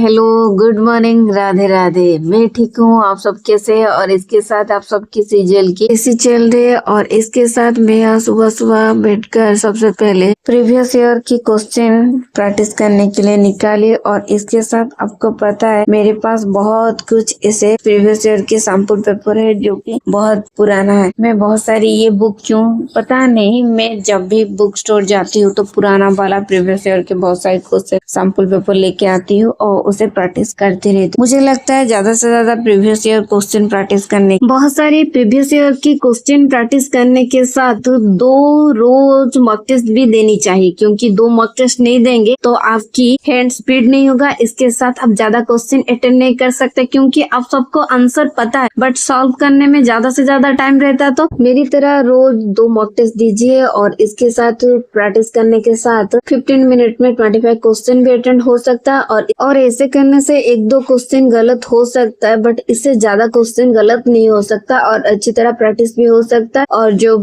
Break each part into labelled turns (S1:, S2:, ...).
S1: Hello, good morning, Radhe Radhe. मैं ठीक हूँ, आप सब कैसे हैं? और इसके साथ आप सब की सीरियल की इसी चल रही है। और इसके साथ मैं आज सुबह सुबह बैठकर सबसे पहले प्रीवियस ईयर की क्वेश्चन प्रैक्टिस करने के लिए निकाली। और इसके साथ आपको पता है मेरे पास बहुत कुछ ऐसे प्रीवियस ईयर के सैंपल पेपर है जो कि बहुत पुराना है। मैं बहुत सारी ये बुक क्यों पता नहीं, मैं जब भी बुक स्टोर जाती हूँ तो पुराना वाला प्रीवियस ईयर के बहुत सारे क्वेश्चन सैंपल पेपर लेके आती हूँ और उसे प्रैक्टिस करती रहती हूँ। मुझे लगता है ज्यादा से ज्यादा प्रीवियस ईयर क्वेश्चन प्रैक्टिस करने, बहुत सारी प्रीवियस ईयर की क्वेश्चन प्रैक्टिस करने के साथ 2 रोज मॉक टेस्ट भी देनी चाहिए, क्योंकि 2 मॉक टेस्ट नहीं देंगे तो आपकी हैंड स्पीड नहीं होगा। इसके साथ आप ज्यादा क्वेश्चन अटेंड नहीं कर सकते, क्योंकि आप सबको आंसर पता है बट सॉल्व करने में ज्यादा से ज्यादा टाइम रहता है। तो मेरी तरह रोज 2 मॉक टेस्ट दीजिए और इसके साथ प्रैक्टिस करने के साथ 15 मिनट में 25 क्वेश्चन भी अटेंड हो सकता है। और ऐसे करने से 1-2 क्वेश्चन गलत हो सकता है बट इससे ज्यादा क्वेश्चन गलत नहीं हो सकता और अच्छी तरह प्रैक्टिस भी हो सकता है। और जो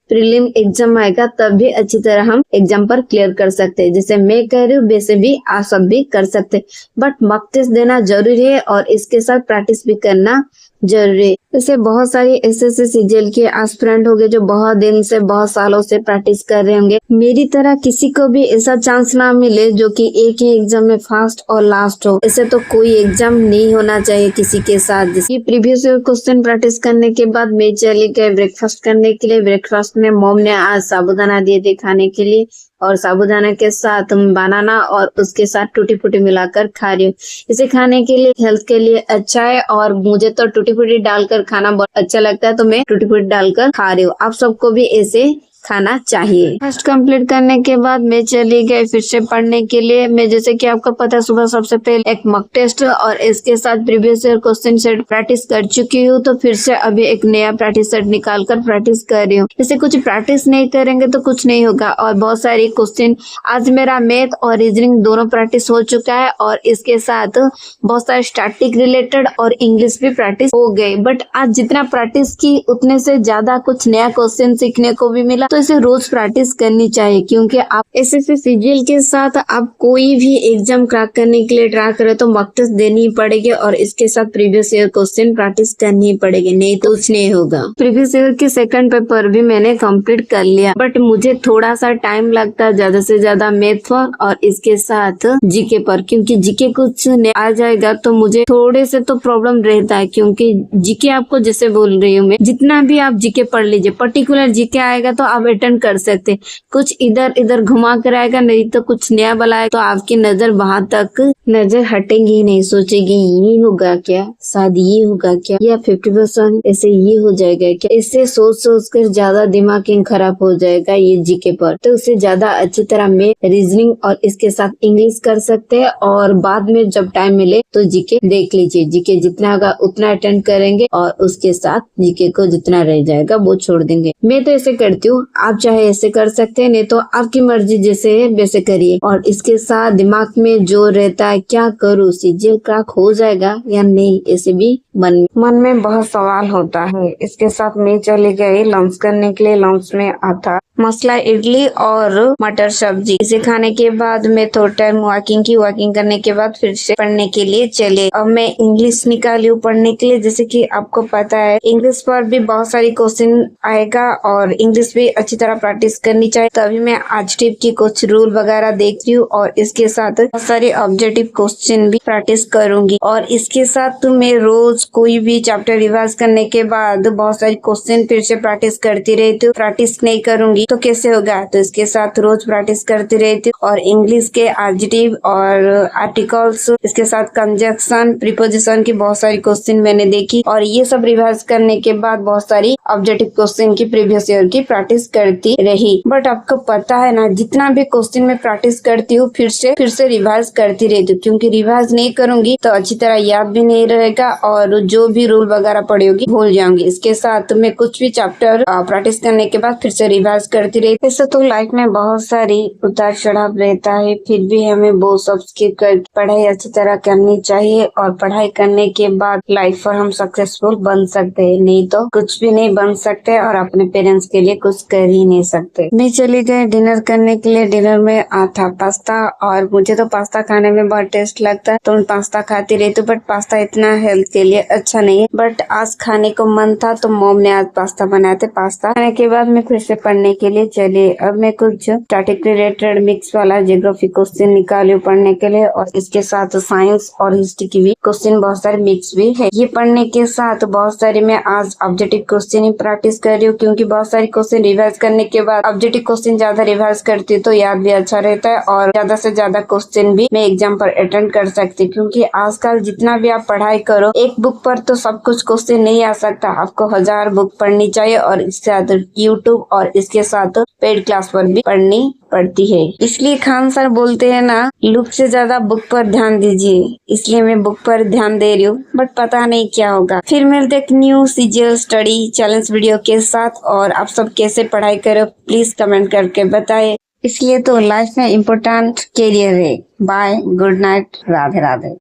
S1: प्रीलिम एग्जाम आएगा तब भी अच्छी तरह हम एग्जाम पर क्लियर कर सकते हैं। जैसे मैं कह रही हूँ वैसे भी आप सब भी कर सकते हैं, बट मॉक टेस्ट देना जरूरी है और इसके साथ प्रैक्टिस भी करना जरूरी है। जैसे बहुत सारी एसएससी सीजीएल के एस्पिरेंट हो गए जो बहुत दिन से, बहुत सालों से प्रैक्टिस कर रहे होंगे। मेरी तरह किसी को भी ऐसा चांस ना मिले जो कि एक ही एग्जाम में फर्स्ट और लास्ट हो। ऐसे तो कोई एग्जाम नहीं होना चाहिए किसी के साथ। जैसे प्रीवियस ईयर क्वेश्चन प्रैक्टिस करने के बाद मैं चली गई ब्रेकफास्ट करने के लिए। ब्रेकफास्ट में मॉम ने आज साबूदाना दिए थे खाने के लिए और साबूदाना के साथ बनाना और उसके साथ टूटी फूटी मिलाकर खा रही हूँ। इसे खाने के लिए हेल्थ के लिए अच्छा है और मुझे तो टूटी फूटी डालकर खाना बहुत अच्छा लगता है, तो मैं टूटी फूटी डालकर खा रही हूँ। आप सबको भी ऐसे खाना चाहिए। फर्स्ट कंप्लीट करने के बाद मैं चली गई फिर से पढ़ने के लिए। मैं जैसे कि आपको पता है सुबह सबसे पहले एक मॉक टेस्ट और इसके साथ previous year question set practice कर चुकी हूँ, तो फिर से अभी एक नया प्रैक्टिस सेट निकाल कर प्रैक्टिस कर रही हूँ। जैसे कुछ प्रैक्टिस नहीं करेंगे तो कुछ नहीं होगा। और बहुत सारी क्वेश्चन आज मेरा मैथ और रीजनिंग दोनों प्रैक्टिस हो चुका है और इसके साथ बहुत सारे स्टैटिक रिलेटेड और इंग्लिश भी प्रैक्टिस हो गई। बट आज जितना प्रैक्टिस की उतने से ज्यादा कुछ नया क्वेश्चन सीखने को भी मिला, तो इसे रोज प्रैक्टिस करनी चाहिए। क्योंकि आप एसएससी सीजीएल के साथ आप कोई भी एग्जाम क्रैक करने के लिए ट्राई करें तो मॉक टेस्ट देनी ही पड़ेगी और इसके साथ प्रीवियस ईयर क्वेश्चन प्रैक्टिस करनी ही पड़ेगी, नहीं तो कुछ नहीं होगा। प्रीवियस ईयर के सेकंड पेपर भी मैंने कंप्लीट कर लिया, बट मुझे थोड़ा सा टाइम लगता है ज्यादा से ज्यादा मैथ पर और इसके साथ जीके पर, क्योंकि जीके कुछ आ जाएगा तो मुझे थोड़े से तो प्रॉब्लम रहता है। क्योंकि जीके आपको जैसे बोल रही हूँ मैं, जितना भी आप जीके पढ़ लीजिए, पर्टिकुलर जीके आएगा तो आप अटेंड कर सकते। कुछ इधर इधर घुमा कर आएगा, नहीं तो कुछ नया वाला है तो आपकी नजर वहां तक नजर हटेंगी ही नहीं। सोचेगी ये होगा क्या, शायद ये होगा क्या, या 50% ऐसे ये हो जाएगा क्या। इससे सोच सोच कर ज्यादा दिमाग खराब हो जाएगा ये जीके पर। तो उससे ज्यादा अच्छी तरह में रीजनिंग और इसके साथ इंग्लिश कर सकते हैं और बाद में जब टाइम मिले तो जीके देख लीजिए। जीके जितना होगा उतना अटेंड करेंगे और उसके साथ जीके को जितना रह जाएगा वो छोड़ देंगे। मैं तो ऐसे करती हूँ, आप चाहे ऐसे कर सकते हैं, नहीं तो आपकी मर्जी जैसे है वैसे करिए। और इसके साथ दिमाग में जो रहता है क्या करूँ, सीजीएल क्रैक हो जाएगा या नहीं, ऐसे भी मन में बहुत सवाल होता है। इसके साथ मैं चली गई लंच करने के लिए। लंच में आता मसाला इडली और मटर सब्जी। इसे खाने के बाद मैं थोड़ा टाइम वॉकिंग की। वॉकिंग करने के बाद फिर से पढ़ने के लिए चले। अब मैं इंग्लिश निकाली हूँ पढ़ने के लिए। जैसे कि आपको पता है इंग्लिश पर भी बहुत सारी क्वेश्चन आएगा और इंग्लिश भी अच्छी तरह प्रैक्टिस करनी चाहिए। तभी मैं आज टिप की कुछ रूल वगैरह देख रही हूँ और इसके साथ बहुत सारे ऑब्जेक्टिव क्वेश्चन भी प्रैक्टिस करूंगी। और इसके साथ मैं रोज कोई भी चैप्टर रिवाइज करने के बाद बहुत सारे क्वेश्चन फिर से प्रैक्टिस करती रहती हूँ। प्रैक्टिस नहीं करूंगी तो कैसे होगा, तो इसके साथ रोज प्रैक्टिस करती रहती हूँ। और इंग्लिश के एडजेक्टिव और आर्टिकल्स, इसके साथ कंजक्शन, प्रीपोजिशन की बहुत सारी क्वेश्चन मैंने देखी और ये सब रिवाइज करने के बाद बहुत सारी ऑब्जेक्टिव क्वेश्चन की प्रीवियस ईयर की प्रैक्टिस करती रही। बट आपको पता है ना, जितना भी क्वेश्चन में प्रैक्टिस करती हूँ फिर से रिवाइज करती रहती हूँ, क्योंकि रिवाइज नहीं करूंगी तो अच्छी तरह याद भी नहीं रहेगा और जो भी रूल वगैरह पढ़ी होगी भूल जाऊंगी। इसके साथ मैं कुछ भी चैप्टर प्रैक्टिस करने के बाद फिर से रिवाइज करती रहती। ऐसे तो लाइफ में बहुत सारी उतार चढ़ाव रहता है, फिर भी हमें वो सब स्किप कर पढ़ाई अच्छी तरह करनी चाहिए और पढ़ाई करने के बाद लाइफ पर हम सक्सेसफुल बन सकते हैं, नहीं तो कुछ भी नहीं बन सकते और अपने पेरेंट्स के लिए कुछ कर ही नहीं सकते। मैं चली गई डिनर करने के लिए। डिनर में था पास्ता, और मुझे तो पास्ता खाने में बहुत टेस्ट लगता है तो मैं पास्ता खाती रहती हूँ, बट पास्ता इतना हेल्थ के लिए अच्छा नहीं है। बट आज खाने को मन था तो मॉम ने आज पास्ता बनाए थे। पास्ता खाने के बाद मैं फिर से पढ़ने के लिए चली। अब मैं कुछ स्टैटिक रिलेटेड मिक्स वाला ज्योग्राफी क्वेश्चन निकाली हूँ पढ़ने के लिए, और इसके साथ साइंस और हिस्ट्री की भी क्वेश्चन बहुत सारे मिक्स भी है। ये पढ़ने के साथ बहुत सारी मैं आज ऑब्जेक्टिव क्वेश्चन ही प्रैक्टिस कर रही हूँ, क्योंकि बहुत सारे क्वेश्चन रिवाइज करने के बाद ऑब्जेक्टिव क्वेश्चन ज्यादा रिवाइज करती हूँ तो याद भी अच्छा रहता है, और ज्यादा से ज्यादा क्वेश्चन भी मैं एग्जाम पर अटेंड कर सकती हूँ। क्योंकि आजकल जितना भी आप पढ़ाई करो, एक बुक पर तो सब कुछ क्वेश्चन नहीं आ सकता, आपको 1000 बुक पढ़नी चाहिए, और इसके साथ यूट्यूब और इसके साथ पेड क्लास पर भी पढ़नी पड़ती है। इसलिए खान सर बोलते हैं ना, लुक से ज्यादा बुक पर ध्यान दीजिए। इसलिए मैं बुक पर ध्यान दे रही हूँ, बट पता नहीं क्या होगा। फिर मिलते एक new CGL study challenge video के साथ। और आप सब कैसे पढ़ाई करो प्लीज कमेंट करके बताएं। इसलिए तो लाइफ में इम्पोर्टेंट कैरियर है। Bye, good night, Radhe Radhe.